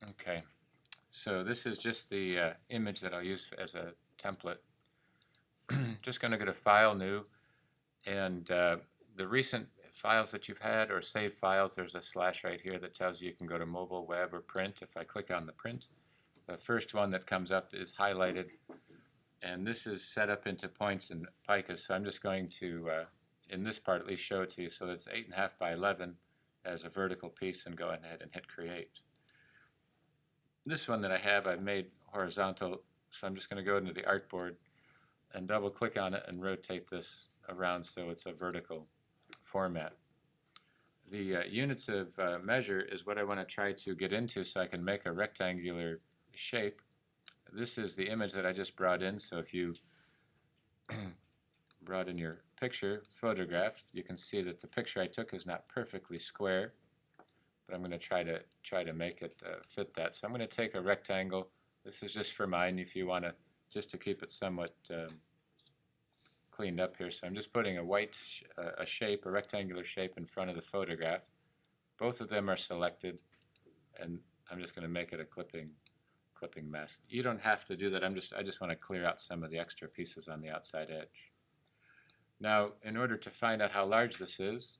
Okay, so this is just the image that I'll use as a template. Just going to go to File, New, and the recent files that you've had or saved files, there's a slash right here that tells you can go to mobile, web, or print. If I click on the print, the first one that comes up is highlighted, and this is set up into points and picas, so I'm just going to, in this part at least, show it to you. So it's 8.5 by 11 as a vertical piece, and go ahead and hit create. This one that I have, I've made horizontal, so I'm just going to go into the artboard and double click on it and rotate this around so it's a vertical format. The units of measure is what I want to try to get into so I can make a rectangular shape. This is the image that I just brought in, so if you brought in your picture photograph, you can see that the picture I took is not perfectly square, but I'm going to try to make it fit that. So I'm going to take a rectangle. This is just for mine if you want to, just to keep it somewhat cleaned up here. So I'm just putting a white shape, a rectangular shape in front of the photograph. Both of them are selected, and I'm just going to make it a clipping mess. You don't have to do that. I just want to clear out some of the extra pieces on the outside edge. Now, in order to find out how large this is,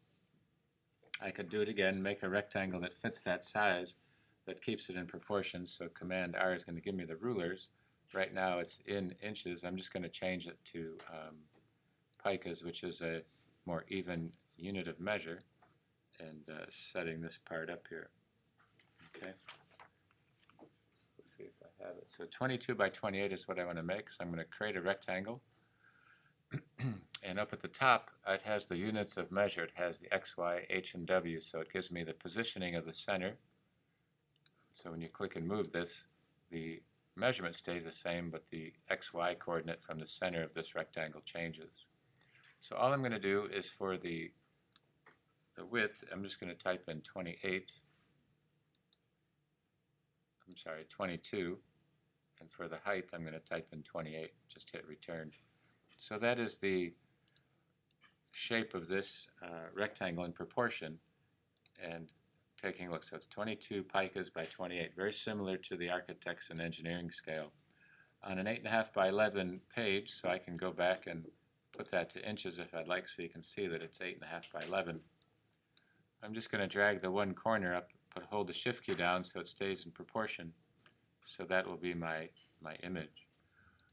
I could do it again, make a rectangle that fits that size, that keeps it in proportion. So Command R is going to give me the rulers. Right now it's in inches. I'm just going to change it to picas, which is a more even unit of measure, and setting this part up here. Okay. So let's see if I have it. So 22 by 28 is what I want to make. So I'm going to create a rectangle. And up at the top, it has the units of measure. It has the X, Y, H, and W, so it gives me the positioning of the center. So when you click and move this, the measurement stays the same, but the XY coordinate from the center of this rectangle changes. So all I'm going to do is for the width, I'm just going to type in 22, and for the height, I'm going to type in 28, just hit return. So that is the shape of this rectangle in proportion, and taking a look. So it's 22 picas by 28, very similar to the architects and engineering scale. On an 8.5 by 11 page, so I can go back and put that to inches if I'd like, so you can see that it's 8.5 by 11. I'm just going to drag the one corner up, but hold the shift key down so it stays in proportion. So that will be my image.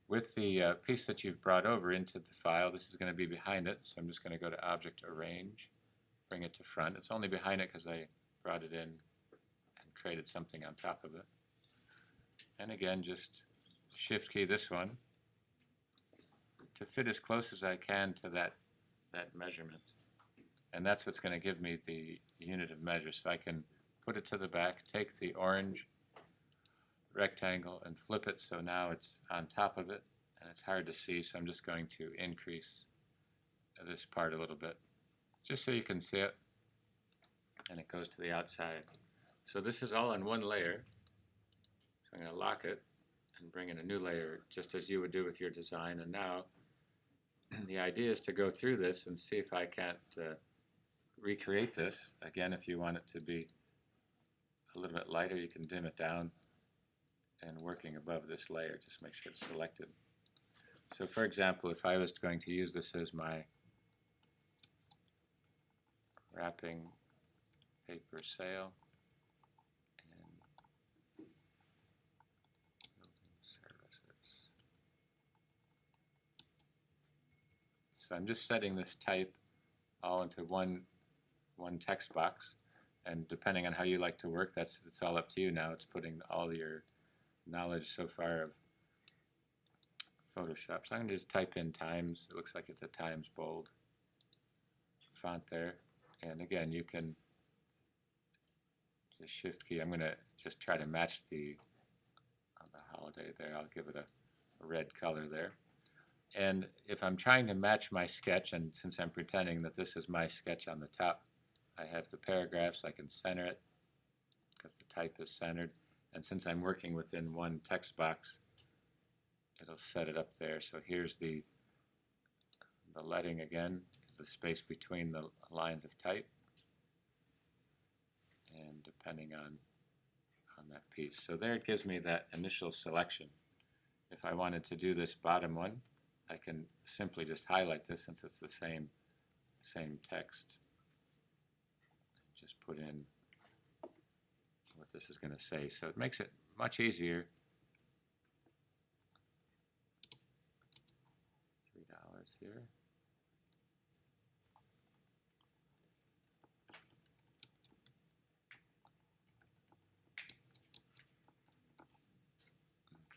With the piece that you've brought over into the file, this is going to be behind it, so I'm just going to go to Object, Arrange, bring it to front. It's only behind it because I brought it in and created something on top of it. And again, just shift key this one to fit as close as I can to that measurement. And that's what's going to give me the unit of measure. So I can put it to the back, take the orange rectangle and flip it so now it's on top of it, and it's hard to see, so I'm just going to increase this part a little bit just so you can see it, and it goes to the outside. So this is all on one layer, so I'm going to lock it and bring in a new layer just as you would do with your design. And now the idea is to go through this and see if I can't recreate this. Again, if you want it to be a little bit lighter, you can dim it down, and working above this layer, just make sure it's selected. So for example, if I was going to use this as my wrapping paper sail and building services. So I'm just setting this type all into one text box, and depending on how you like to work, it's all up to you now. It's putting all your knowledge so far of Photoshop. So I'm going to just type in Times. It looks like it's a Times bold font there. And again, you can just shift key. I'm going to just try to match the holiday there. I'll give it a red color there. And if I'm trying to match my sketch, and since I'm pretending that this is my sketch on the top, I have the paragraphs. I can center it because the type is centered. And since I'm working within one text box, it'll set it up there. So here's the leading again, is the space between the lines of type. And depending on that piece. So there it gives me that initial selection. If I wanted to do this bottom one, I can simply just highlight this since it's the same text. Just put in what this is going to say. So it makes it much easier. $3 here.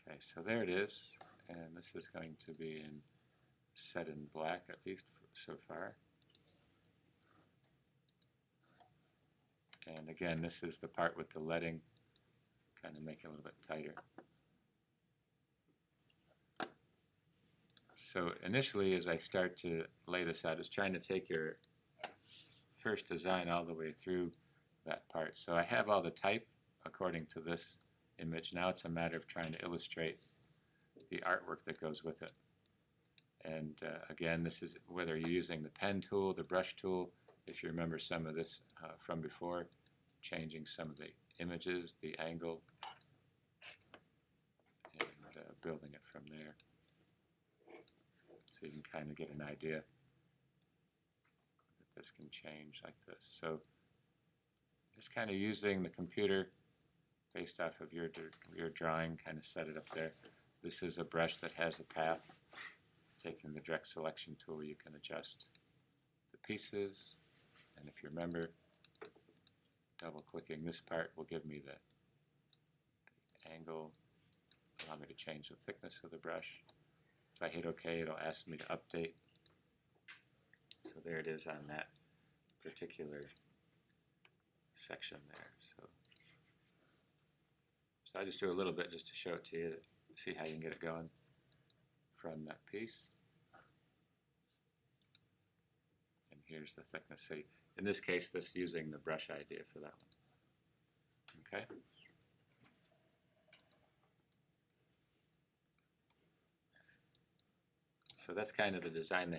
Okay, so there it is, and this is going to be set in black, at least so far. And again, this is the part with the leading, kind of make it a little bit tighter. So initially, as I start to lay this out, it's trying to take your first design all the way through that part. So I have all the type according to this image. Now it's a matter of trying to illustrate the artwork that goes with it. And again, this is whether you're using the pen tool, the brush tool, if you remember some of this from before, changing some of the images, the angle, and building it from there. So you can kind of get an idea that this can change like this. So just kind of using the computer based off of your drawing, kind of set it up there. This is a brush that has a path. Taking the direct selection tool, you can adjust the pieces. And if you remember, double-clicking this part will give me the angle, allow me to change the thickness of the brush. If I hit OK, it'll ask me to update. So there it is on that particular section there. So I just do a little bit just to show it to you, to see how you can get it going from that piece. And here's the thickness. So in this case, this using the brush idea for that one. Okay. So that's kind of the design they